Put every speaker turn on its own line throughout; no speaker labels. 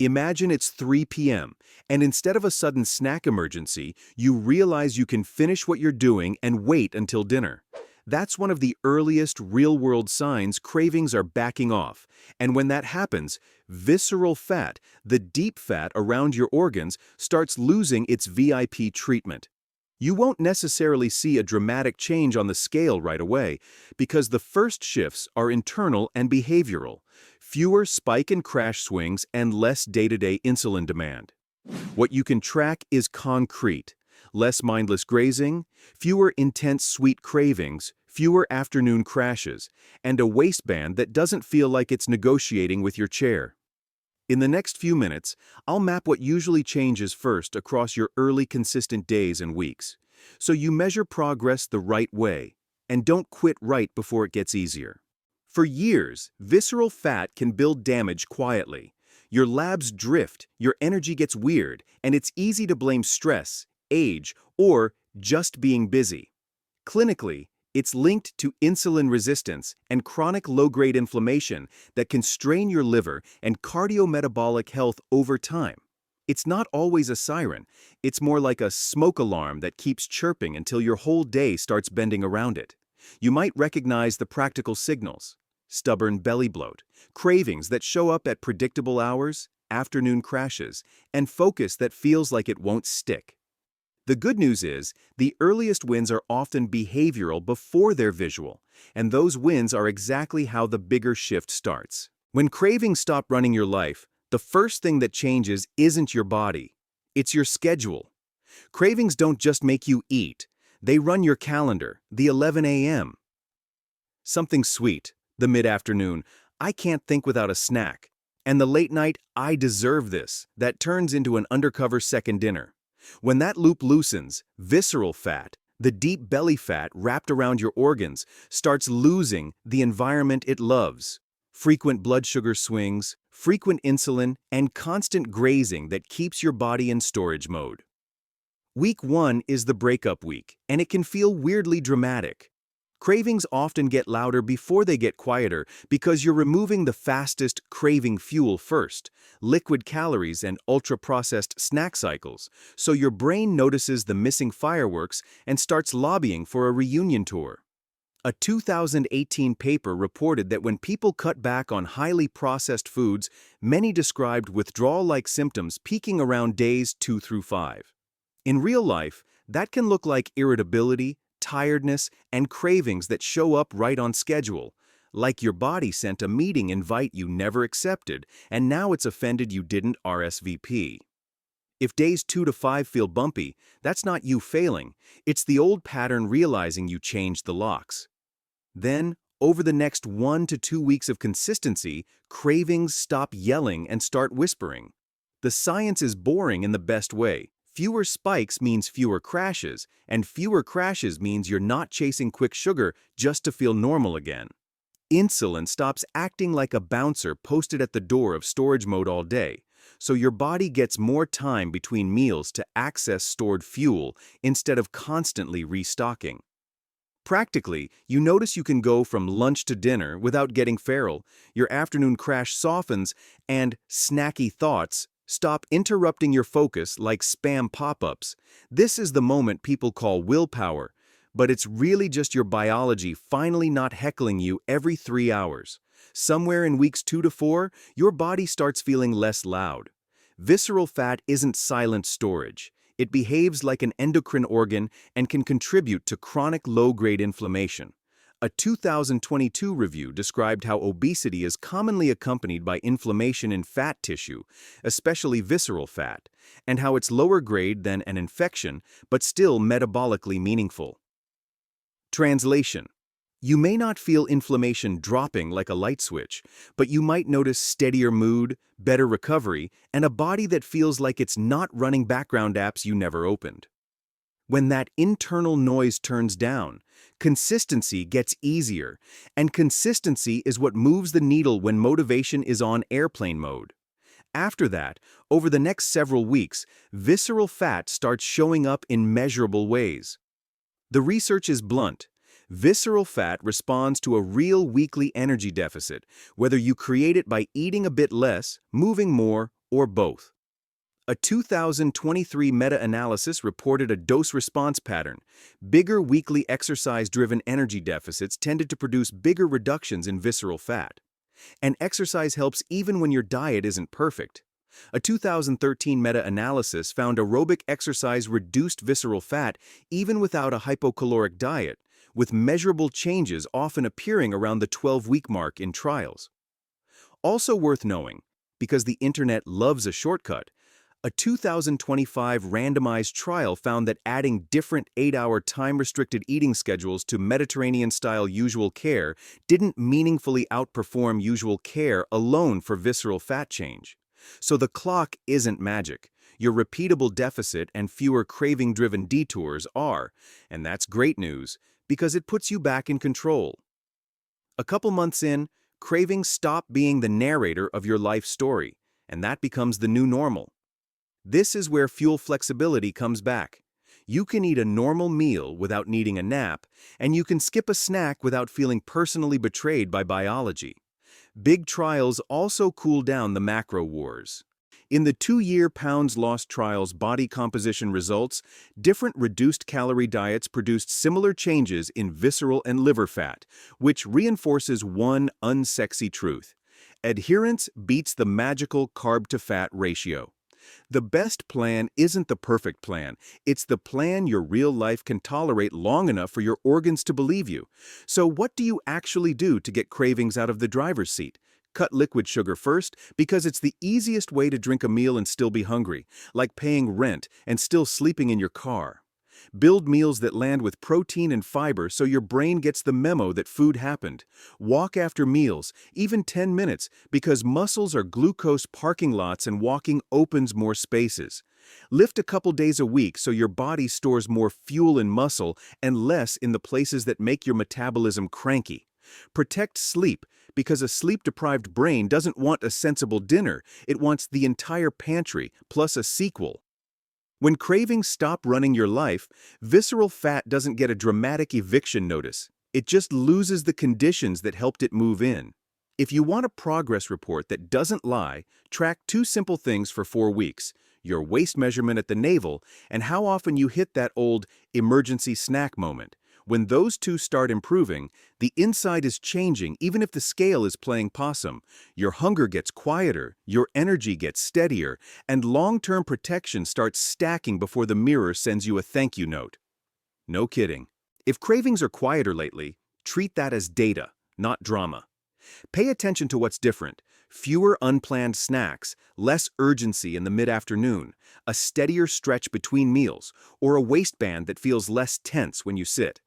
Imagine it's 3 p.m., and instead of a sudden snack emergency, you realize you can finish what you're doing and wait until dinner. That's one of the earliest real-world signs cravings are backing off. And when that happens, visceral fat, the deep fat around your organs, starts losing its VIP treatment. You won't necessarily see a dramatic change on the scale right away, because the first shifts are internal and behavioral. Fewer spike and crash swings and less day-to-day insulin demand. What you can track is concrete. Less mindless grazing, fewer intense sweet cravings, fewer afternoon crashes, and a waistband that doesn't feel like it's negotiating with your chair. In the next few minutes, I'll map what usually changes first across your early consistent days and weeks, so you measure progress the right way, and don't quit right before it gets easier. For years, visceral fat can build damage quietly. Your labs drift, your energy gets weird, and it's easy to blame stress, age, or just being busy. Clinically, it's linked to insulin resistance and chronic low-grade inflammation that can strain your liver and cardiometabolic health over time. It's not always a siren. It's more like a smoke alarm that keeps chirping until your whole day starts bending around it. You might recognize the practical signals: stubborn belly bloat, cravings that show up at predictable hours, afternoon crashes, and focus that feels like it won't stick. The good news is, the earliest wins are often behavioral before they're visual, and those wins are exactly how the bigger shift starts. When cravings stop running your life, the first thing that changes isn't your body, it's your schedule. Cravings don't just make you eat, they run your calendar, the 11 a.m. Something sweet, the mid-afternoon, I can't think without a snack, and the late night, I deserve this, that turns into an undercover second dinner. When that loop loosens, visceral fat, the deep belly fat wrapped around your organs, starts losing the environment it loves. Frequent blood sugar swings, frequent insulin, and constant grazing that keeps your body in storage mode. Week 1 is the breakup week, and it can feel weirdly dramatic. Cravings often get louder before they get quieter because you're removing the fastest craving fuel first, liquid calories and ultra-processed snack cycles, so your brain notices the missing fireworks and starts lobbying for a reunion tour. A 2018 paper reported that when people cut back on highly processed foods, many described withdrawal-like symptoms peaking around days 2 through 5. In real life, that can look like irritability, tiredness, and cravings that show up right on schedule, like your body sent a meeting invite you never accepted, and now it's offended you didn't RSVP. If days 2 to 5 feel bumpy, that's not you failing, it's the old pattern realizing you changed the locks. Then, over the next 1 to 2 weeks of consistency, cravings stop yelling and start whispering. The science is boring in the best way. Fewer spikes means fewer crashes, and fewer crashes means you're not chasing quick sugar just to feel normal again. Insulin stops acting like a bouncer posted at the door of storage mode all day, so your body gets more time between meals to access stored fuel instead of constantly restocking. Practically, you notice you can go from lunch to dinner without getting feral, your afternoon crash softens, and snacky thoughts stop interrupting your focus like spam pop-ups. This is the moment people call willpower, but it's really just your biology finally not heckling you every 3 hours. Somewhere in weeks 2 to 4, your body starts feeling less loud. Visceral fat isn't silent storage. It behaves like an endocrine organ and can contribute to chronic low-grade inflammation. A 2022 review described how obesity is commonly accompanied by inflammation in fat tissue, especially visceral fat, and how it's lower grade than an infection, but still metabolically meaningful. Translation: you may not feel inflammation dropping like a light switch, but you might notice steadier mood, better recovery, and a body that feels like it's not running background apps you never opened. When that internal noise turns down, consistency gets easier, and consistency is what moves the needle when motivation is on airplane mode. After that, over the next several weeks, visceral fat starts showing up in measurable ways. The research is blunt. Visceral fat responds to a real weekly energy deficit, whether you create it by eating a bit less, moving more, or both. A 2023 meta-analysis reported a dose-response pattern. Bigger weekly exercise-driven energy deficits tended to produce bigger reductions in visceral fat. And exercise helps even when your diet isn't perfect. A 2013 meta-analysis found aerobic exercise reduced visceral fat even without a hypocaloric diet, with measurable changes often appearing around the 12-week mark in trials. Also worth knowing, because the internet loves a shortcut, a 2025 randomized trial found that adding different 8-hour time-restricted eating schedules to Mediterranean-style usual care didn't meaningfully outperform usual care alone for visceral fat change. So the clock isn't magic. Your repeatable deficit and fewer craving-driven detours are, and that's great news because it puts you back in control. A couple months in, cravings stop being the narrator of your life story, and that becomes the new normal. This is where fuel flexibility comes back. You can eat a normal meal without needing a nap, and you can skip a snack without feeling personally betrayed by biology. Big trials also cool down the macro wars. In the 2-year pounds lost trial's body composition results, different reduced-calorie diets produced similar changes in visceral and liver fat, which reinforces one unsexy truth. Adherence beats the magical carb-to-fat ratio. The best plan isn't the perfect plan. It's the plan your real life can tolerate long enough for your organs to believe you. So what do you actually do to get cravings out of the driver's seat? Cut liquid sugar first because it's the easiest way to drink a meal and still be hungry, like paying rent and still sleeping in your car. Build meals that land with protein and fiber so your brain gets the memo that food happened. Walk after meals, even 10 minutes, because muscles are glucose parking lots and walking opens more spaces. Lift a couple days a week so your body stores more fuel in muscle and less in the places that make your metabolism cranky. Protect sleep, because a sleep-deprived brain doesn't want a sensible dinner, it wants the entire pantry, plus a sequel. When cravings stop running your life, visceral fat doesn't get a dramatic eviction notice. It just loses the conditions that helped it move in. If you want a progress report that doesn't lie, track 2 simple things for 4 weeks: your waist measurement at the navel and how often you hit that old emergency snack moment. When those 2 start improving, the inside is changing even if the scale is playing possum. Your hunger gets quieter, your energy gets steadier, and long-term protection starts stacking before the mirror sends you a thank you note. No kidding. If cravings are quieter lately, treat that as data, not drama. Pay attention to what's different: fewer unplanned snacks, less urgency in the mid-afternoon, a steadier stretch between meals, or a waistband that feels less tense when you sit.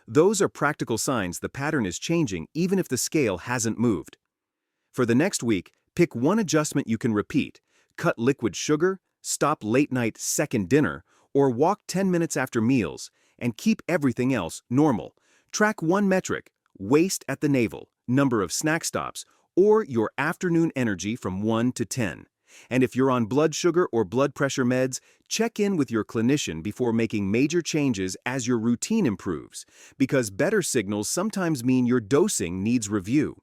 Those are practical signs the pattern is changing even if the scale hasn't moved. For the next week, pick one adjustment you can repeat: cut liquid sugar, stop late-night second dinner, or walk 10 minutes after meals, and keep everything else normal. Track one metric: waist at the navel, number of snack stops, or your afternoon energy from 1 to 10. And if you're on blood sugar or blood pressure meds, check in with your clinician before making major changes as your routine improves, because better signals sometimes mean your dosing needs review.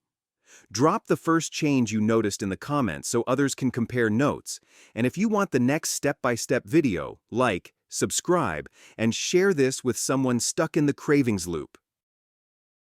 Drop the first change you noticed in the comments so others can compare notes. And if you want the next step-by-step video, like, subscribe, and share this with someone stuck in the cravings loop.